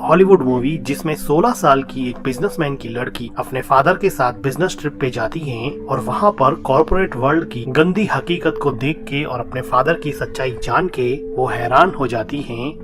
Hollywood movie जिसमें 16 साल की एक बिजनेसमैन की लड़की अपने फादर के साथ बिजनेस ट्रिप पे जाती है और वहाँ पर कॉर्पोरेट वर्ल्ड की गंदी हकीकत को देख के और अपने फादर की सच्चाई जान के वो हैरान हो जाती हैं।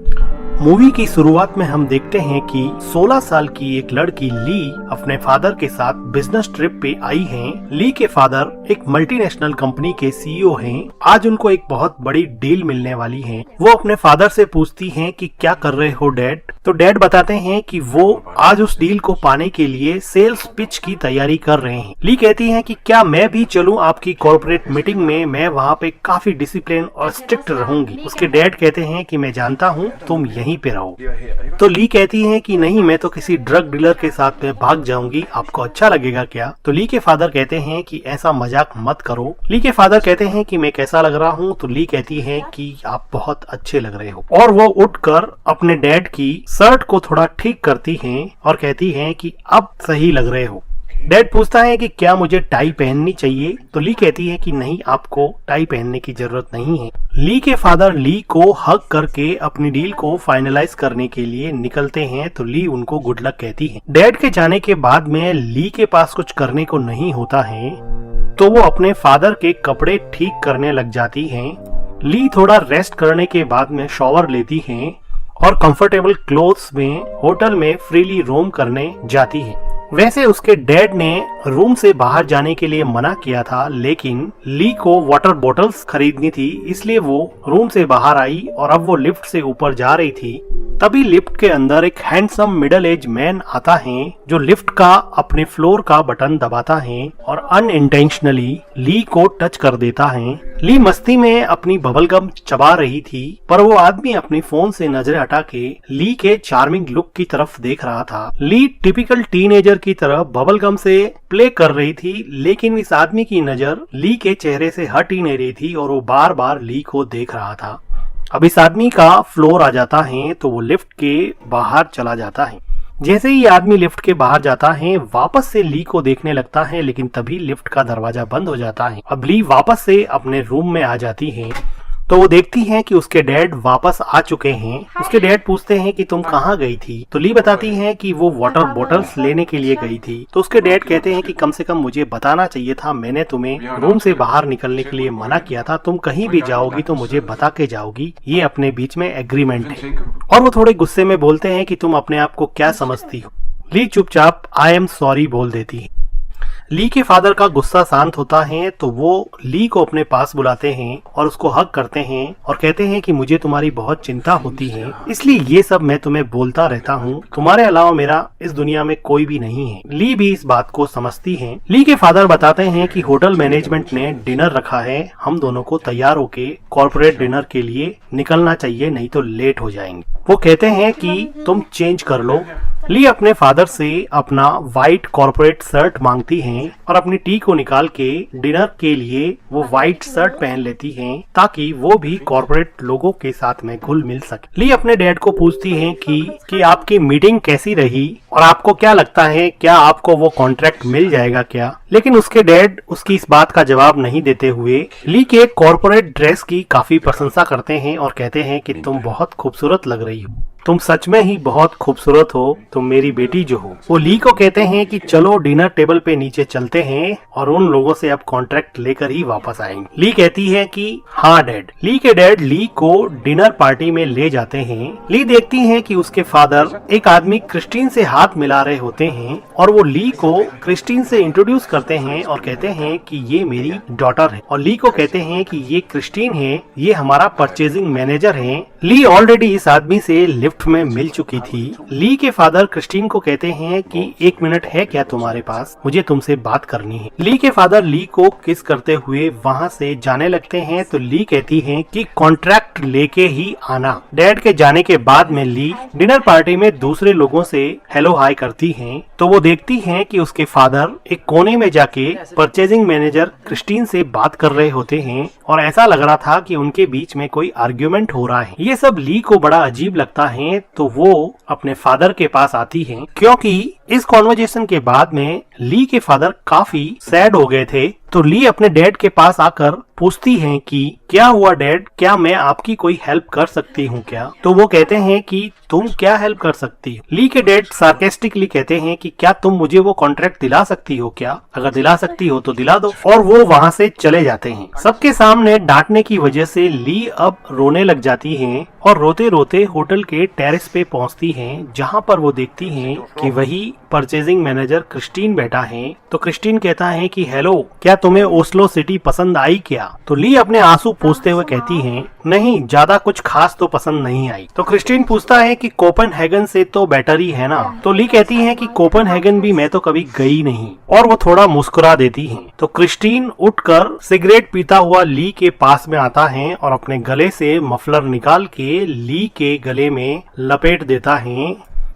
मूवी की शुरुआत में हम देखते हैं कि 16 साल की एक लड़की ली अपने फादर के साथ बिजनेस ट्रिप पे आई हैं। ली के फादर एक मल्टीनेशनल कंपनी के सीईओ हैं। आज उनको एक बहुत बड़ी डील मिलने वाली है। वो अपने फादर से पूछती हैं कि क्या कर रहे हो डैड। तो डैड बताते हैं कि वो आज उस डील को पाने के लिए सेल्स पिच की तैयारी कर रहे हैं। ली कहती है कि क्या मैं भी चलूं आपकी कॉर्पोरेट मीटिंग में, मैं वहाँ पे काफी डिसिप्लिन और स्ट्रिक्ट रहूंगी। उसके डैड कहते हैं कि मैं जानता हूँ तुम यहीं पे रहो। तो ली कहती है कि नहीं, मैं तो किसी ड्रग डीलर के साथ में भाग जाऊंगी, आपको अच्छा लगेगा क्या। तो ली के फादर कहते हैं कि ऐसा मजाक मत करो। ली के फादर कहते हैं कि मैं कैसा लग रहा हूँ। तो ली कहती है कि आप बहुत अच्छे लग रहे हो और वो उठकर अपने डैड की शर्ट को थोड़ा ठीक करती हैं और कहती हैं कि अब सही लग रहे हो। डैड पूछता है कि क्या मुझे टाई पहननी चाहिए। तो ली कहती है कि नहीं, आपको टाई पहनने की जरूरत नहीं है। ली के फादर ली को हग करके अपनी डील को फाइनलाइज करने के लिए निकलते हैं। तो ली उनको गुड लक कहती है। डैड के जाने के बाद में ली के पास कुछ करने को नहीं होता है तो वो अपने फादर के कपड़े ठीक करने लग जाती हैं। ली थोड़ा रेस्ट करने के बाद में शॉवर लेती हैं और कंफर्टेबल क्लोथ्स में होटल में फ्रीली रोम करने जाती है। वैसे उसके डैड ने रूम से बाहर जाने के लिए मना किया था, लेकिन ली को वाटर बॉटल्स खरीदनी थी, इसलिए वो रूम से बाहर आई और अब वो लिफ्ट से ऊपर जा रही थी। तभी लिफ्ट के अंदर एक हैंडसम मिडिल एज मैन आता है जो लिफ्ट का अपने फ्लोर का बटन दबाता है और अनइंटेंशनली ली को टच कर देता है। ली मस्ती में अपनी बबलगम चबा रही थी पर वो आदमी अपनी फोन से नजर हटा के ली के चार्मिंग लुक की तरफ देख रहा था। ली टिपिकल टीनेजर की तरह बबलगम से प्ले कर रही थी, लेकिन इस आदमी की नजर ली के चेहरे से हट ही नहीं रही थी और वो बार बार ली को देख रहा था। अब इस आदमी का फ्लोर आ जाता है तो वो लिफ्ट के बाहर चला जाता है। जैसे ही आदमी लिफ्ट के बाहर जाता है वापस से ली को देखने लगता है, लेकिन तभी लिफ्ट का दरवाजा बंद हो जाता है। अब ली वापस से अपने रूम में आ जाती है तो वो देखती हैं कि उसके डैड वापस आ चुके हैं। उसके डैड पूछते हैं कि तुम कहाँ गई थी। तो ली बताती है कि वो वाटर बॉटल्स लेने के लिए गई थी। तो उसके डैड कहते हैं कि कम से कम मुझे बताना चाहिए था, मैंने तुम्हें रूम से बाहर निकलने के लिए मना किया था, तुम कहीं भी जाओगी तो मुझे बता के जाओगी, ये अपने बीच में एग्रीमेंट है। और वो थोड़े गुस्से में बोलते हैं कि तुम अपने आप को क्या समझती हो। ली चुपचाप आई एम सॉरी बोल देती है। ली के फादर का गुस्सा शांत होता है तो वो ली को अपने पास बुलाते हैं और उसको हग करते हैं और कहते हैं कि मुझे तुम्हारी बहुत चिंता होती है, इसलिए ये सब मैं तुम्हें बोलता रहता हूँ, तुम्हारे अलावा मेरा इस दुनिया में कोई भी नहीं है। ली भी इस बात को समझती है। ली के फादर बताते हैं कि होटल मैनेजमेंट ने डिनर रखा है, हम दोनों को तैयार होके कॉर्पोरेट डिनर के लिए निकलना चाहिए, नहीं तो लेट हो जाएंगे। वो कहते हैं कि तुम चेंज कर लो। ली अपने फादर से अपना व्हाइट कॉर्पोरेट शर्ट मांगती हैं और अपनी टी को निकाल के डिनर के लिए वो व्हाइट शर्ट पहन लेती हैं ताकि वो भी कॉर्पोरेट लोगों के साथ में घुल मिल सके। ली अपने डैड को पूछती हैं कि आपकी मीटिंग कैसी रही और आपको क्या लगता है, क्या आपको वो कॉन्ट्रैक्ट मिल जाएगा क्या। लेकिन उसके डैड उसकी इस बात का जवाब नहीं देते हुए ली के कॉर्पोरेट ड्रेस की काफी प्रशंसा करते हैं और कहते हैं कि तुम बहुत खूबसूरत लग रही हो, तुम सच में ही बहुत खूबसूरत हो, तुम मेरी बेटी जो हो। वो ली को कहते हैं कि चलो डिनर टेबल पे नीचे चलते हैं और उन लोगों से अब कॉन्ट्रैक्ट लेकर ही वापस आएंगे। ली कहती है कि हाँ डैड। ली के डैड ली को डिनर पार्टी में ले जाते हैं। ली देखती है कि उसके फादर एक आदमी क्रिस्टीन से हाथ मिला रहे होते हैं और वो ली को क्रिस्टीन से इंट्रोड्यूस करते हैं और कहते हैं कि ये मेरी डॉटर है। और ली को कहते हैं कि ये क्रिस्टीन है, ये हमारा परचेजिंग मैनेजर है। ली ऑलरेडी इस आदमी से लिफ्ट में मिल चुकी थी। ली के फादर क्रिस्टीन को कहते हैं कि 1 मिनट है क्या तुम्हारे पास, मुझे तुमसे बात करनी है। ली के फादर ली को किस करते हुए वहाँ से जाने लगते हैं तो ली कहती है कि कॉन्ट्रैक्ट लेके ही आना। डैड के जाने के बाद में ली डिनर पार्टी में दूसरे लोगों से हेलो हाय करती हैं तो वो देखती हैं कि उसके फादर एक कोने में जाके परचेजिंग मैनेजर क्रिस्टीन से बात कर रहे होते हैं और ऐसा लग रहा था कि उनके बीच में कोई आर्ग्यूमेंट हो रहा है। ये सब ली को बड़ा अजीब लगता है तो वो अपने फादर के पास आती हैं क्योंकि इस कॉन्वर्जेशन के बाद में ली के फादर काफी सैड हो गए थे। तो ली अपने डैड के पास आकर पूछती हैं कि क्या हुआ डैड, क्या मैं आपकी कोई हेल्प कर सकती हूँ क्या? तो वो कहते हैं कि तुम क्या हेल्प कर सकती हो? ली के डैड सार्केस्टिकली कहते हैं कि क्या तुम मुझे वो कॉन्ट्रैक्ट दिला सकती हो क्या? अगर दिला सकती हो तो दिला दो। और वो वहाँ से चले जाते हैं। सबके सामने डांटने की वजह से ली अब रोने लग जाती हैं और रोते रोते होटल के टेरेस पे पहुँचती हैं, जहाँ पर वो देखती हैं कि वही परचेजिंग मैनेजर क्रिस्टीन बैठा है। तो क्रिस्टीन कहता है कि हेलो, क्या तुम्हें ओस्लो सिटी पसंद आई क्या? तो ली अपने आंसू पोंछते हुए कहती हैं नहीं, ज्यादा कुछ खास तो पसंद नहीं आई। तो क्रिस्टीन पूछता है कि कोपेनहेगन से तो बेटर ही है ना? तो ली कहती है कि कोपेनहेगन भी मैं तो कभी गई नहीं, और वो थोड़ा मुस्कुरा देती हैं। तो क्रिस्टीन उठकर सिगरेट पीता हुआ ली के पास में आता है और अपने गले से मफलर निकाल के ली के गले में लपेट देता है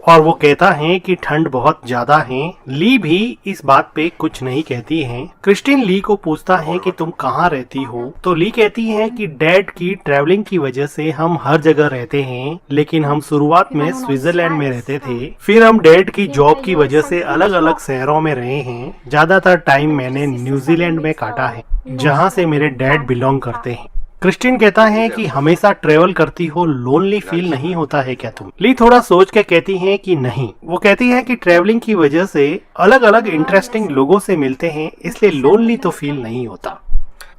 और वो कहता है कि ठंड बहुत ज्यादा है। ली भी इस बात पे कुछ नहीं कहती है। क्रिस्टीन ली को पूछता है कि तुम कहाँ रहती हो? तो ली कहती है कि डैड की ट्रैवलिंग की वजह से हम हर जगह रहते हैं, लेकिन हम शुरुआत में स्विट्जरलैंड में रहते थे, फिर हम डैड की जॉब की वजह से अलग अलग शहरों में रहे हैं। ज्यादातर टाइम मैंने न्यूजीलैंड में काटा है, जहाँ से मेरे डैड बिलोंग करते हैं। क्रिस्टीन कहता है कि हमेशा ट्रेवल करती हो, लोनली फील नहीं होता है क्या तुम? ली थोड़ा सोच के कहती है कि नहीं। वो कहती है कि ट्रेवलिंग की वजह से अलग अलग इंटरेस्टिंग लोगों से मिलते हैं, इसलिए लोनली तो फील नहीं होता।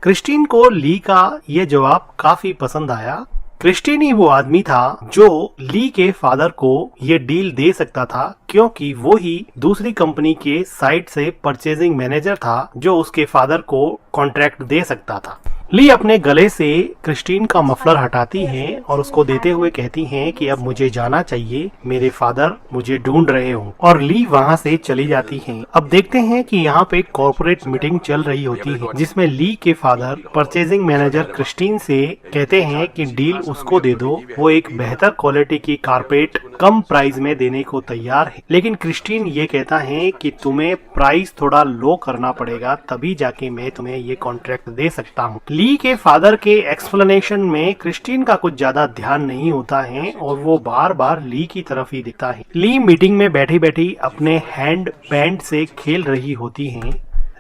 क्रिस्टीन को ली का ये जवाब काफी पसंद आया। क्रिस्टीन ही वो आदमी था जो ली के फादर को ये डील दे सकता था, क्योंकि वो ही दूसरी कंपनी के साइड से परचेजिंग मैनेजर था जो उसके फादर को कॉन्ट्रैक्ट दे सकता था। ली अपने गले से क्रिस्टीन का मफलर हटाती है और उसको देते हुए कहती है कि अब मुझे जाना चाहिए, मेरे फादर मुझे ढूंढ रहे हो, और ली वहाँ से चली जाती है। अब देखते हैं कि यहाँ पे कॉर्पोरेट मीटिंग चल रही होती है, जिसमें ली के फादर परचेजिंग मैनेजर क्रिस्टीन से कहते हैं कि डील उसको दे दो, वो एक बेहतर क्वालिटी की कारपेट कम प्राइस में देने को तैयार है। लेकिन क्रिस्टीन ये कहता है कि तुम्हें प्राइस थोड़ा लो करना पड़ेगा, तभी जाके मैं तुम्हें ये कॉन्ट्रैक्ट दे सकता हूँ। ली के फादर के एक्सप्लेनेशन में क्रिस्टीन का कुछ ज्यादा ध्यान नहीं होता है और वो बार बार ली की तरफ ही दिखता है। ली मीटिंग में बैठी बैठी अपने हैंड बैंड से खेल रही होती है,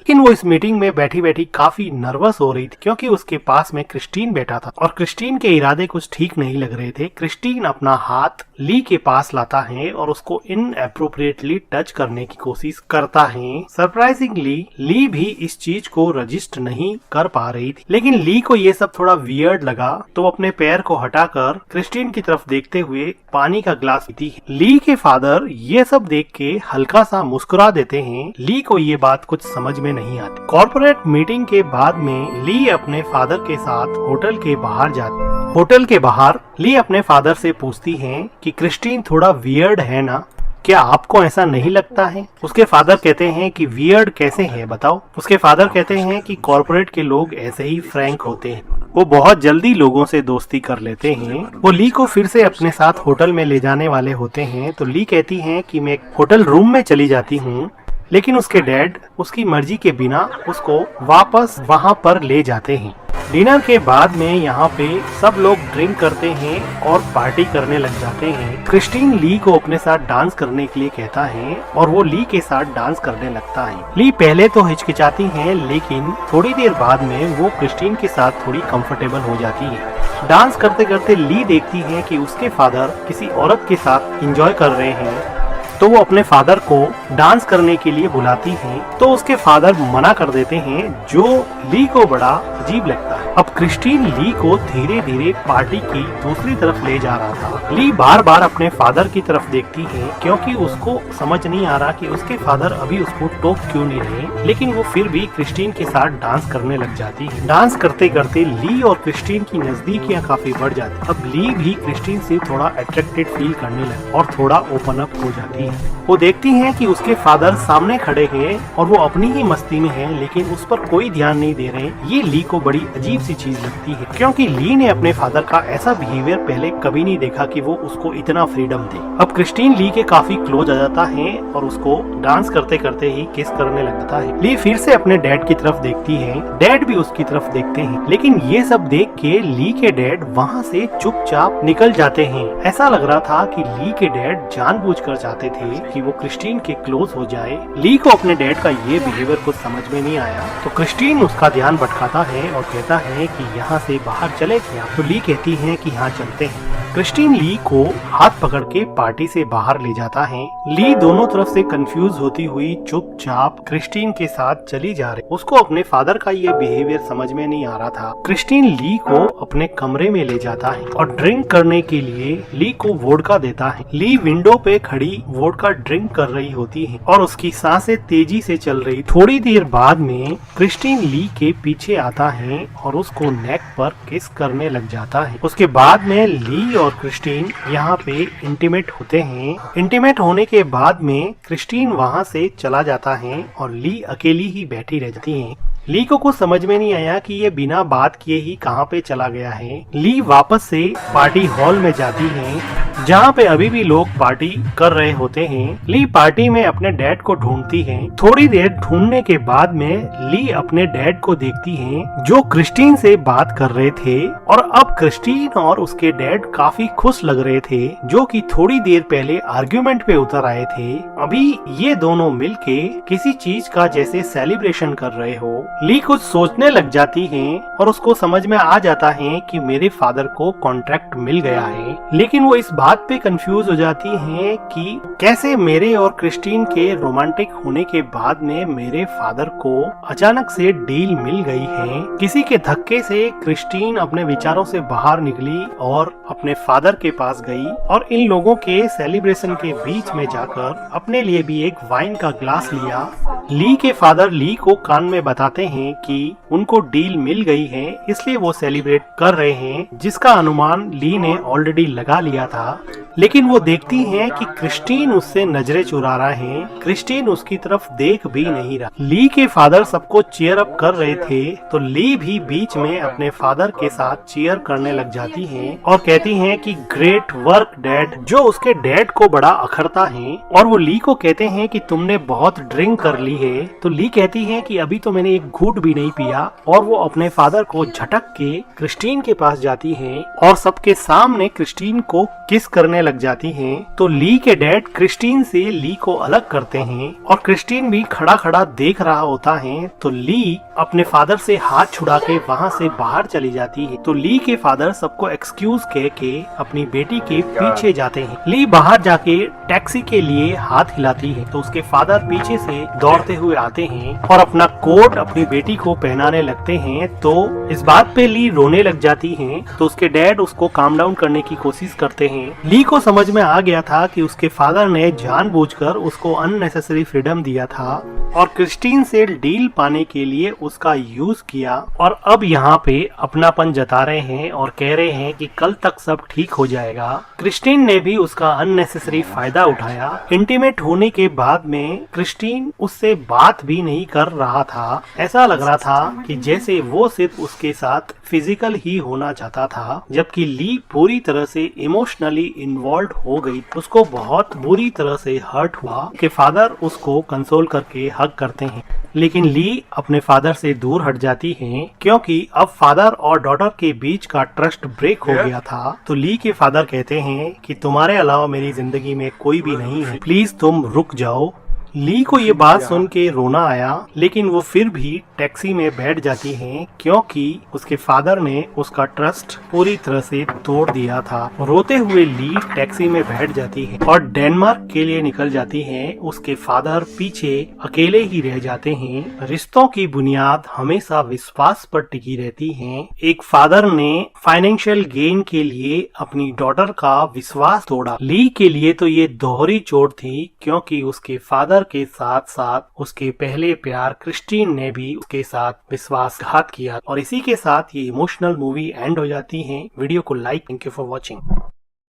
लेकिन वो इस मीटिंग में बैठी बैठी काफी नर्वस हो रही थी, क्योंकि उसके पास में क्रिस्टीन बैठा था और क्रिस्टीन के इरादे कुछ ठीक नहीं लग रहे थे। क्रिस्टीन अपना हाथ ली के पास लाता है और उसको इनएप्रोप्रिएटली टच करने की कोशिश करता है। सरप्राइजिंगली ली भी इस चीज को रजिस्ट नहीं कर पा रही थी, लेकिन ली को ये सब थोड़ा वियर्ड लगा, तो अपने पैर को हटाकर क्रिस्टीन की तरफ देखते हुए पानी का ग्लास पीती है। ली के फादर ये सब देख के हल्का सा मुस्कुरा देते हैं। ली को ये बात कुछ समझ में नहीं आती। कॉर्पोरेट मीटिंग के बाद में ली अपने फादर के साथ होटल के बाहर जाती। होटल के बाहर ली अपने फादर से पूछती है कि क्रिस्टीन थोड़ा वियर्ड है ना, क्या आपको ऐसा नहीं लगता है? उसके फादर कहते हैं कि वियर्ड कैसे है बताओ। उसके फादर कहते हैं कि कॉर्पोरेट के लोग ऐसे ही फ्रैंक होते हैं, वो बहुत जल्दी लोगों से दोस्ती कर लेते हैं। वो ली को फिर से अपने साथ होटल में ले जाने वाले होते हैं, तो ली कहती है कि मैं होटल रूम में चली जाती हूँ, लेकिन उसके डैड उसकी मर्जी के बिना उसको वापस वहाँ पर ले जाते हैं। डिनर के बाद में यहाँ पे सब लोग ड्रिंक करते हैं और पार्टी करने लग जाते हैं। क्रिस्टीन ली को अपने साथ डांस करने के लिए कहता है और वो ली के साथ डांस करने लगता है। ली पहले तो हिचकिचाती है, लेकिन थोड़ी देर बाद में वो क्रिस्टीन के साथ थोड़ी कंफर्टेबल हो जाती है। डांस करते करते ली देखती है कि उसके फादर किसी औरत के साथ एंजॉय कर रहे हैं, तो वो अपने फादर को डांस करने के लिए बुलाती हैं, तो उसके फादर मना कर देते हैं, जो ली को बड़ा अजीब लगता है। अब क्रिस्टीन ली को धीरे धीरे पार्टी की दूसरी तरफ ले जा रहा था। ली बार बार अपने फादर की तरफ देखती है, क्योंकि उसको समझ नहीं आ रहा कि उसके फादर अभी उसको टोक क्यों नहीं रहे, लेकिन वो फिर भी क्रिस्टीन के साथ डांस करने लग जाती है। डांस करते करते ली और क्रिस्टीन की नजदीकियां काफी बढ़ जाती। अब ली भी क्रिस्टीन से थोड़ा अट्रैक्टेड फील करने लगी और थोड़ा ओपन अप हो जाती है। वो देखती हैं कि उसके फादर सामने खड़े हैं और वो अपनी ही मस्ती में हैं, लेकिन उस पर कोई ध्यान नहीं दे रहे। ये ली को बड़ी अजीब सी चीज लगती है, क्योंकि ली ने अपने फादर का ऐसा बिहेवियर पहले कभी नहीं देखा कि वो उसको इतना फ्रीडम दे। अब क्रिस्टीन ली के काफी क्लोज आ जाता है और उसको डांस करते करते ही किस करने लग जाता है। ली फिर से अपने डैड की तरफ देखती है, डैड भी उसकी तरफ देखते हैं, लेकिन ये सब देख के ली के डैड वहाँ से चुपचाप निकल जाते हैं। ऐसा लग रहा था कि ली के डैड जानबूझकर चाहते थे कि वो क्रिस्टीन के क्लोज हो जाए। ली को अपने डैड का ये बिहेवियर कुछ समझ में नहीं आया, तो क्रिस्टीन उसका ध्यान भटकाता है और कहता है कि यहाँ से बाहर चले क्या। तो ली कहती है कि हाँ चलते हैं। क्रिस्टीन ली को हाथ पकड़ के पार्टी से बाहर ले जाता है। ली दोनों तरफ से कंफ्यूज होती हुई चुपचाप क्रिस्टीन के साथ चली जा रही। उसको अपने फादर का ये बिहेवियर समझ में नहीं आ रहा था। क्रिस्टीन ली को अपने कमरे में ले जाता है और ड्रिंक करने के लिए ली को वोडका देता है। ली विंडो पे खड़ी वोडका ड्रिंक कर रही होती है और उसकी सांसें तेजी से चल रही। थोड़ी देर बाद में क्रिस्टीन ली के पीछे आता है और उसको नेक पर किस करने लग जाता है। उसके बाद में ली और क्रिस्टीन यहाँ पे इंटीमेट होते हैं। इंटीमेट होने के बाद में क्रिस्टीन वहाँ से चला जाता है और ली अकेली ही बैठी रह जाती है। ली को कुछ समझ में नहीं आया कि ये बिना बात किए ही कहाँ पे चला गया है। ली वापस से पार्टी हॉल में जाती है जहाँ पे अभी भी लोग पार्टी कर रहे होते हैं। ली पार्टी में अपने डैड को ढूंढती है। थोड़ी देर ढूंढने के बाद में ली अपने डैड को देखती है जो क्रिस्टीन से बात कर रहे थे और अब क्रिस्टीन और उसके डैड काफी खुश लग रहे थे, जो कि थोड़ी देर पहले आर्ग्यूमेंट पे उतर आए थे। अभी ये दोनों मिलके किसी चीज का जैसे सेलिब्रेशन कर रहे हो। ली कुछ सोचने लग जाती है और उसको समझ में आ जाता है कि मेरे फादर को कॉन्ट्रैक्ट मिल गया है, लेकिन वो इस बात पे कंफ्यूज हो जाती है कि कैसे मेरे और क्रिस्टीन के रोमांटिक होने के बाद में मेरे फादर को अचानक से डील मिल गई है। किसी के धक्के से क्रिस्टीन अपने विचारों से बाहर निकली और अपने फादर के पास गई और इन लोगों के सेलिब्रेशन के बीच में जाकर अपने लिए भी एक वाइन का ग्लास लिया। ली के फादर ली को कान में बताते हैं कि उनको डील मिल गई है, इसलिए वो सेलिब्रेट कर रहे हैं, जिसका अनुमान ली ने ऑलरेडी लगा लिया था। लेकिन वो देखती हैं कि क्रिस्टीन उससे नजरें चुरा रहा है। क्रिस्टीन उसकी तरफ देख भी नहीं रहा। ली के फादर सबको चीयर अप कर रहे थे, तो ली भी बीच में अपने फादर के साथ चीयर करने लग जाती हैं और कहती हैं कि ग्रेट वर्क डैड, जो उसके डैड को बड़ा अखरता है। और वो ली को कहते हैं कि तुमने बहुत ड्रिंक कर ली है। तो ली कहती है कि अभी तो मैंने एक घूंट भी नहीं पिया, और वो अपने फादर को झटक के क्रिस्टीन के पास जाती है और सबके सामने क्रिस्टीन को किस करने लग जाती हैं। तो ली के डैड क्रिस्टीन से ली को अलग करते हैं और क्रिस्टीन भी खड़ा खड़ा देख रहा होता है। तो ली अपने फादर से हाथ छुड़ा के वहाँ से बाहर चली जाती है। तो ली के फादर सबको एक्सक्यूज कह के अपनी बेटी के पीछे जाते हैं। ली बाहर जाके टैक्सी के लिए हाथ हिलाती है, तो उसके फादर पीछे से दौड़ते हुए आते हैं और अपना कोट अपनी बेटी को पहनाने लगते हैं। तो इस बात पे ली रोने लग जाती है। तो उसके डैड उसको काम डाउन करने की कोशिश करते हैं। ली को समझ में आ गया था कि उसके फादर ने जानबूझकर उसको अननेसेसरी फ्रीडम दिया था और क्रिस्टीन से डील पाने के लिए उसका यूज किया, और अब यहाँ पे अपनापन जता रहे हैं और कह रहे हैं कि कल तक सब ठीक हो जाएगा। क्रिस्टीन ने भी उसका अननेसेसरी फायदा उठाया। इंटीमेट होने के बाद में क्रिस्टीन उससे बात भी नहीं कर रहा था। ऐसा लग रहा था कि जैसे वो सिर्फ उसके साथ फिजिकल ही होना चाहता था, जबकि ली पूरी तरह से इमोशनली इन्वॉल्व हो गई। उसको बहुत बुरी तरह से हर्ट हुआ कि फादर उसको कंसोल करके हग करते हैं, लेकिन ली अपने फादर से दूर हट जाती है क्योंकि अब फादर और डॉटर के बीच का ट्रस्ट ब्रेक हो गया था। तो ली के फादर कहते हैं कि तुम्हारे अलावा मेरी जिंदगी में कोई भी नहीं है, प्लीज तुम रुक जाओ। ली को ये बात सुन के रोना आया, लेकिन वो फिर भी टैक्सी में बैठ जाती है क्योंकि उसके फादर ने उसका ट्रस्ट पूरी तरह से तोड़ दिया था। रोते हुए ली टैक्सी में बैठ जाती है और डेनमार्क के लिए निकल जाती है। उसके फादर पीछे अकेले ही रह जाते हैं। रिश्तों की बुनियाद हमेशा विश्वास पर टिकी रहती है। एक फादर ने फाइनेंशियल गेन के लिए अपनी डॉटर का विश्वास तोड़ा। ली के लिए तो ये दोहरी चोट थी क्योंकि उसके फादर के साथ साथ उसके पहले प्यार क्रिस्टीन ने भी उसके साथ विश्वासघात किया। और इसी के साथ ये इमोशनल मूवी एंड हो जाती है। वीडियो को like, thank you for watching.